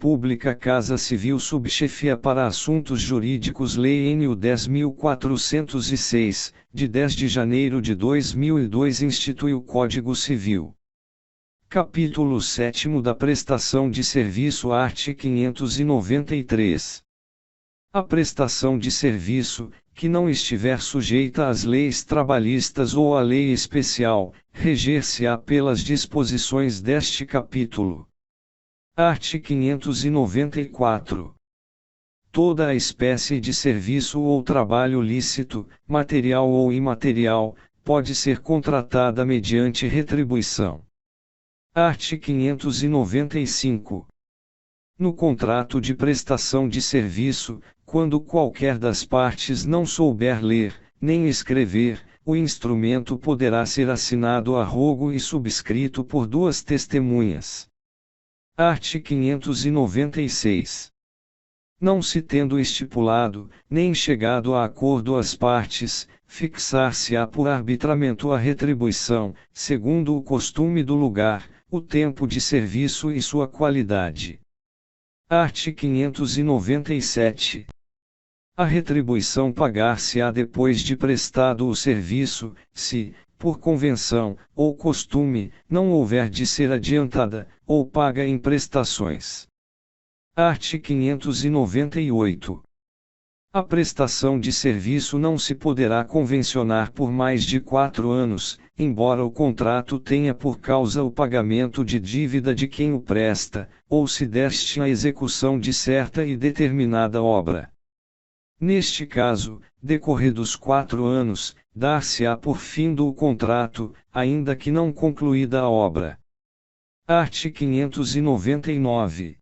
Pública Casa Civil Subchefia para Assuntos Jurídicos Lei N.U. 10.406, de 10 de janeiro de 2002 institui o Código Civil. Capítulo 7 da Prestação de Serviço art. 593. A prestação de serviço, que não estiver sujeita às leis trabalhistas ou à lei especial, reger-se-á pelas disposições deste capítulo. Art. 594. Toda a espécie de serviço ou trabalho lícito, material ou imaterial, pode ser contratada mediante retribuição. Art. 595. No contrato de prestação de serviço, quando qualquer das partes não souber ler, nem escrever, o instrumento poderá ser assinado a rogo e subscrito por duas testemunhas. Art. 596. Não se tendo estipulado, nem chegado a acordo as partes, fixar-se-á por arbitramento a retribuição, segundo o costume do lugar, o tempo de serviço e sua qualidade. Art. 597. A retribuição pagar-se-á depois de prestado o serviço, se, por convenção, ou costume, não houver de ser adiantada, ou paga em prestações. Art. 598. A prestação de serviço não se poderá convencionar por mais de 4 anos, embora o contrato tenha por causa o pagamento de dívida de quem o presta, ou se deste a execução de certa e determinada obra. Neste caso, decorridos 4 anos, dar-se-á por findo o contrato, ainda que não concluída a obra. Art. 599.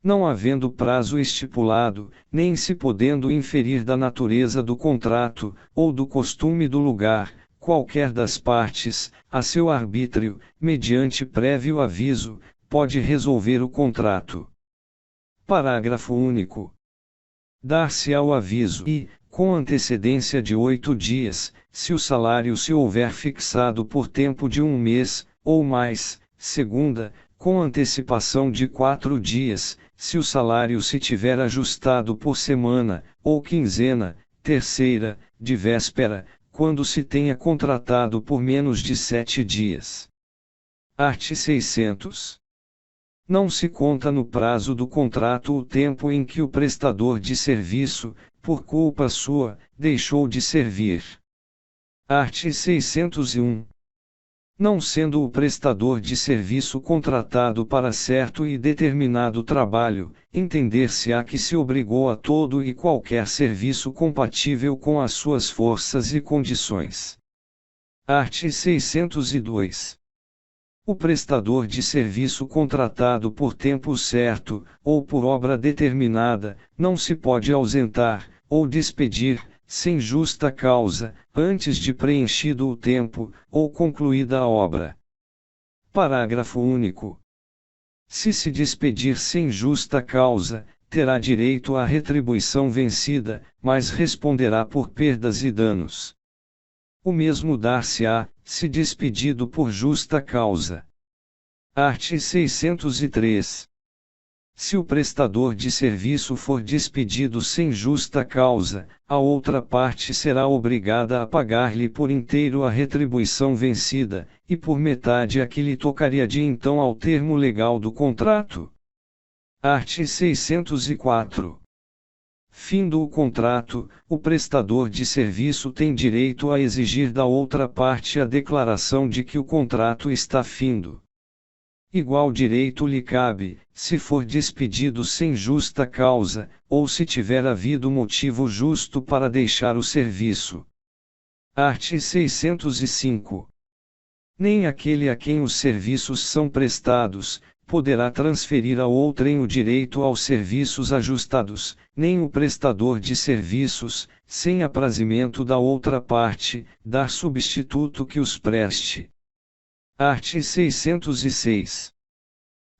Não havendo prazo estipulado, nem se podendo inferir da natureza do contrato, ou do costume do lugar, qualquer das partes, a seu arbítrio, mediante prévio aviso, pode resolver o contrato. Parágrafo único. Dar-se-á o aviso e, com antecedência de 8 dias, se o salário se houver fixado por tempo de 1 mês, ou mais, segunda, com antecipação de 4 dias, se o salário se tiver ajustado por semana, ou quinzena, terceira, de véspera, quando se tenha contratado por menos de 7 dias. Art. 600. Não se conta no prazo do contrato o tempo em que o prestador de serviço, por culpa sua, deixou de servir. Art. 601. Não sendo o prestador de serviço contratado para certo e determinado trabalho, entender-se-á que se obrigou a todo e qualquer serviço compatível com as suas forças e condições. Art. 602. O prestador de serviço contratado por tempo certo, ou por obra determinada, não se pode ausentar, ou despedir, sem justa causa, antes de preenchido o tempo, ou concluída a obra. Parágrafo único. Se despedir sem justa causa, terá direito à retribuição vencida, mas responderá por perdas e danos. O mesmo dar-se-á, se despedido por justa causa. Art. 603. Se o prestador de serviço for despedido sem justa causa, a outra parte será obrigada a pagar-lhe por inteiro a retribuição vencida, e por metade a que lhe tocaria de então ao termo legal do contrato. Art. 604. Findo o contrato, o prestador de serviço tem direito a exigir da outra parte a declaração de que o contrato está findo. Igual direito lhe cabe, se for despedido sem justa causa, ou se tiver havido motivo justo para deixar o serviço. Art. 605. Nem aquele a quem os serviços são prestados, poderá transferir a outrem o direito aos serviços ajustados, nem o prestador de serviços, sem aprazimento da outra parte, dar substituto que os preste. Art. 606.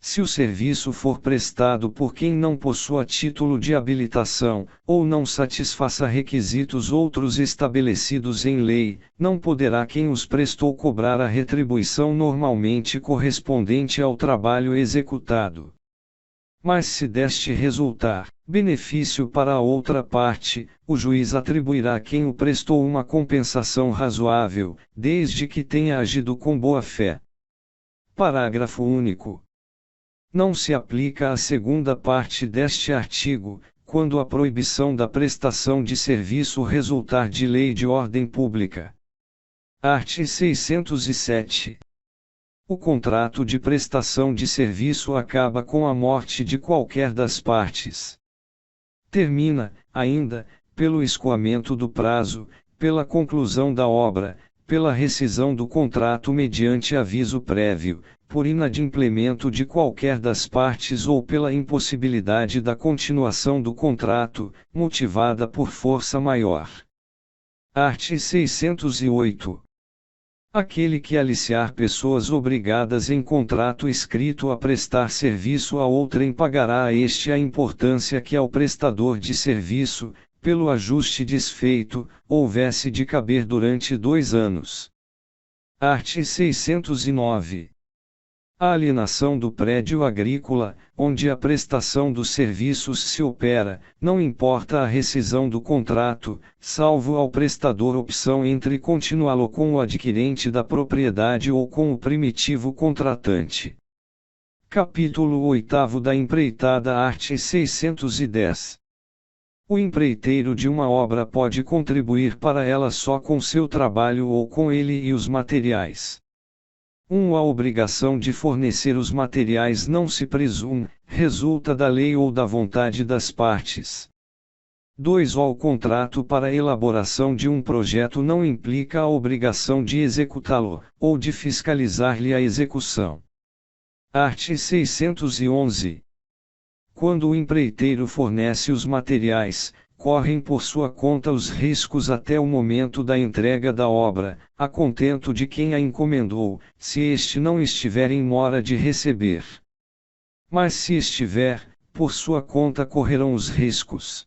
Se o serviço for prestado por quem não possua título de habilitação, ou não satisfaça requisitos outros estabelecidos em lei, não poderá quem os prestou cobrar a retribuição normalmente correspondente ao trabalho executado. Mas se deste resultar benefício para a outra parte, o juiz atribuirá a quem o prestou uma compensação razoável, desde que tenha agido com boa fé. Parágrafo único. Não se aplica a segunda parte deste artigo, quando a proibição da prestação de serviço resultar de lei de ordem pública. Art. 607. O contrato de prestação de serviço acaba com a morte de qualquer das partes. Termina, ainda, pelo escoamento do prazo, pela conclusão da obra, pela rescisão do contrato mediante aviso prévio, por inadimplemento de qualquer das partes ou pela impossibilidade da continuação do contrato, motivada por força maior. Art. 608. Aquele que aliciar pessoas obrigadas em contrato escrito a prestar serviço a outrem pagará a este a importância que ao prestador de serviço, pelo ajuste desfeito, houvesse de caber durante 2 anos. Art. 609. A alienação do prédio agrícola, onde a prestação dos serviços se opera, não importa a rescisão do contrato, salvo ao prestador opção entre continuá-lo com o adquirente da propriedade ou com o primitivo contratante. Capítulo 8 da empreitada, art. 610. O empreiteiro de uma obra pode contribuir para ela só com seu trabalho ou com ele e os materiais. A obrigação de fornecer os materiais não se presume, resulta da lei ou da vontade das partes. 2. O contrato para a elaboração de um projeto não implica a obrigação de executá-lo, ou de fiscalizar-lhe a execução. Art. 611. Quando o empreiteiro fornece os materiais, correm por sua conta os riscos até o momento da entrega da obra, a contento de quem a encomendou, se este não estiver em mora de receber. Mas se estiver, por sua conta correrão os riscos.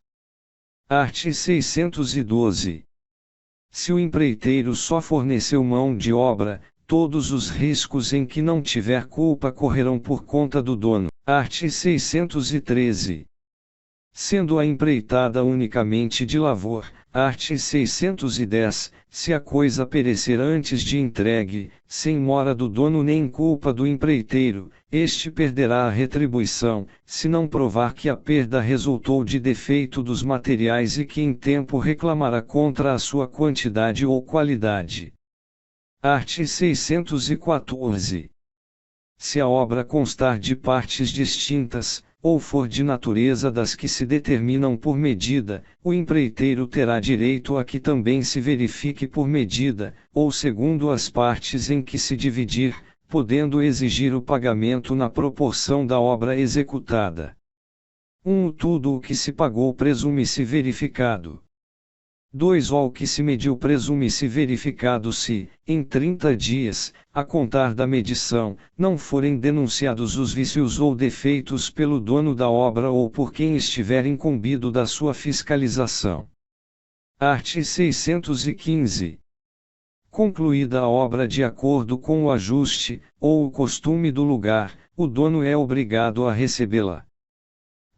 Art. 612. Se o empreiteiro só forneceu mão de obra, todos os riscos em que não tiver culpa correrão por conta do dono. Art. 613. Sendo a empreitada unicamente de lavor, art. 610, se a coisa perecer antes de entregue, sem mora do dono nem culpa do empreiteiro, este perderá a retribuição, se não provar que a perda resultou de defeito dos materiais e que em tempo reclamará contra a sua quantidade ou qualidade. Art. 614. Se a obra constar de partes distintas, ou for de natureza das que se determinam por medida, o empreiteiro terá direito a que também se verifique por medida, ou segundo as partes em que se dividir, podendo exigir o pagamento na proporção da obra executada. Tudo o que se pagou presume-se verificado. 2. O que se mediu presume-se verificado se, em 30 dias, a contar da medição, não forem denunciados os vícios ou defeitos pelo dono da obra ou por quem estiver incumbido da sua fiscalização. Art. 615. Concluída a obra de acordo com o ajuste, ou o costume do lugar, o dono é obrigado a recebê-la.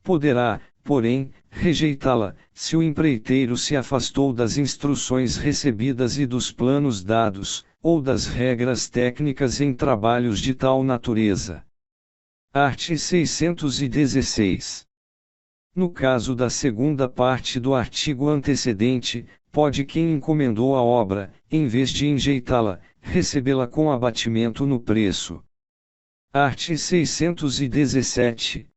Poderá, porém, rejeitá-la, se o empreiteiro se afastou das instruções recebidas e dos planos dados, ou das regras técnicas em trabalhos de tal natureza. Art. 616. No caso da segunda parte do artigo antecedente, pode quem encomendou a obra, em vez de enjeitá-la, recebê-la com abatimento no preço. Art. 617.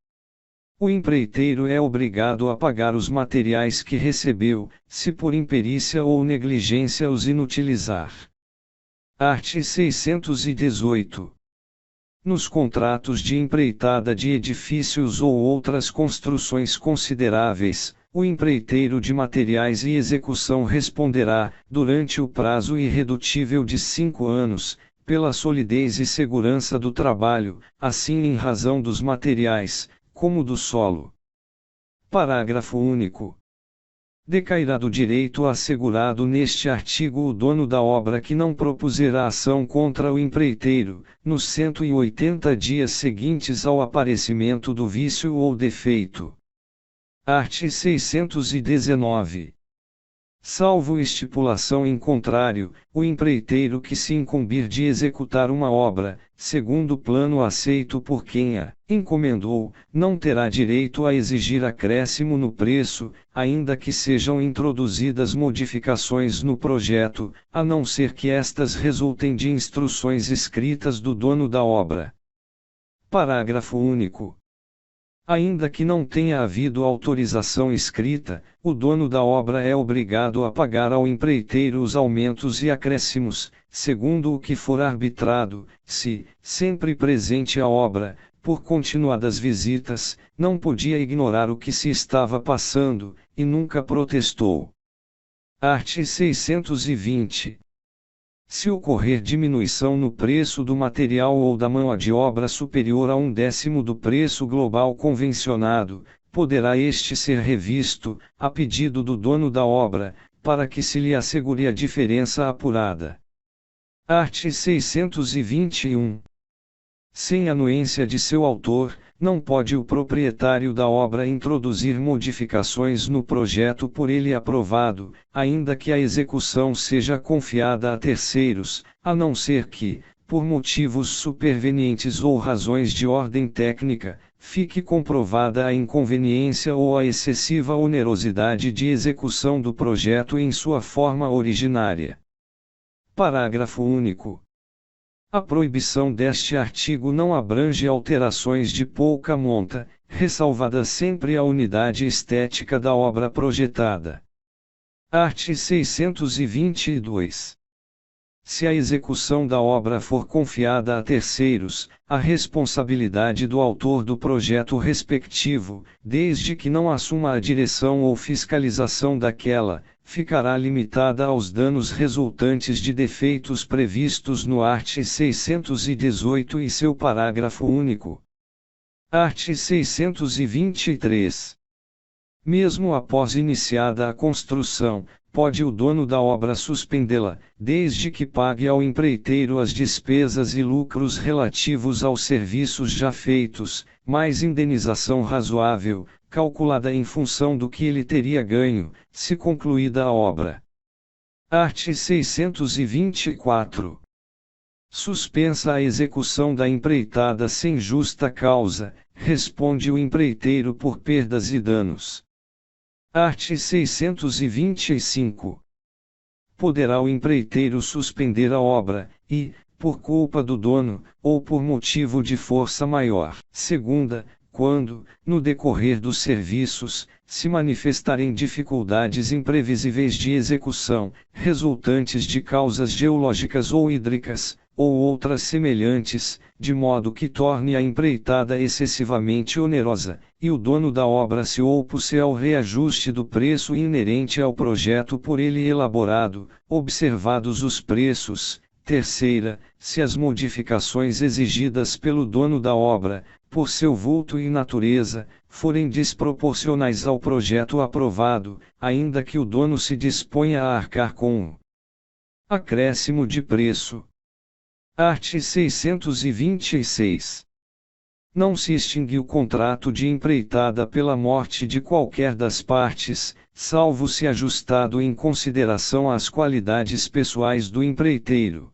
O empreiteiro é obrigado a pagar os materiais que recebeu, se por imperícia ou negligência os inutilizar. Art. 618. Nos contratos de empreitada de edifícios ou outras construções consideráveis, o empreiteiro de materiais e execução responderá, durante o prazo irredutível de 5 anos, pela solidez e segurança do trabalho, assim em razão dos materiais, como do solo. Parágrafo único. Decairá do direito assegurado neste artigo o dono da obra que não propuserá ação contra o empreiteiro, nos 180 dias seguintes ao aparecimento do vício ou defeito. Art. 619. Salvo estipulação em contrário, o empreiteiro que se incumbir de executar uma obra, segundo o plano aceito por quem a encomendou, não terá direito a exigir acréscimo no preço, ainda que sejam introduzidas modificações no projeto, a não ser que estas resultem de instruções escritas do dono da obra. Parágrafo único. Ainda que não tenha havido autorização escrita, o dono da obra é obrigado a pagar ao empreiteiro os aumentos e acréscimos, segundo o que for arbitrado, se, sempre presente à obra, por continuadas visitas, não podia ignorar o que se estava passando, e nunca protestou. Art. 620. Se ocorrer diminuição no preço do material ou da mão de obra superior a 1/10 do preço global convencionado, poderá este ser revisto, a pedido do dono da obra, para que se lhe assegure a diferença apurada. Art. 621. Sem anuência de seu autor, não pode o proprietário da obra introduzir modificações no projeto por ele aprovado, ainda que a execução seja confiada a terceiros, a não ser que, por motivos supervenientes ou razões de ordem técnica, fique comprovada a inconveniência ou a excessiva onerosidade de execução do projeto em sua forma originária. Parágrafo único. A proibição deste artigo não abrange alterações de pouca monta, ressalvada sempre a unidade estética da obra projetada. Art. 622. Se a execução da obra for confiada a terceiros, a responsabilidade do autor do projeto respectivo, desde que não assuma a direção ou fiscalização daquela, ficará limitada aos danos resultantes de defeitos previstos no art. 618 e seu parágrafo único. Art. 623. Mesmo após iniciada a construção, pode o dono da obra suspendê-la, desde que pague ao empreiteiro as despesas e lucros relativos aos serviços já feitos, mais indenização razoável, calculada em função do que ele teria ganho, se concluída a obra. Art. 624. Suspensa a execução da empreitada sem justa causa, responde o empreiteiro por perdas e danos. Art. 625. Poderá o empreiteiro suspender a obra, e, por culpa do dono, ou por motivo de força maior. Segunda, quando, no decorrer dos serviços, se manifestarem dificuldades imprevisíveis de execução, resultantes de causas geológicas ou hídricas, ou outras semelhantes, de modo que torne a empreitada excessivamente onerosa, e o dono da obra se opuse ao reajuste do preço inerente ao projeto por ele elaborado, observados os preços. Terceira, se as modificações exigidas pelo dono da obra, por seu vulto e natureza, forem desproporcionais ao projeto aprovado, ainda que o dono se disponha a arcar com um acréscimo de preço. Art. 626. Não se extingue o contrato de empreitada pela morte de qualquer das partes, salvo se ajustado em consideração às qualidades pessoais do empreiteiro.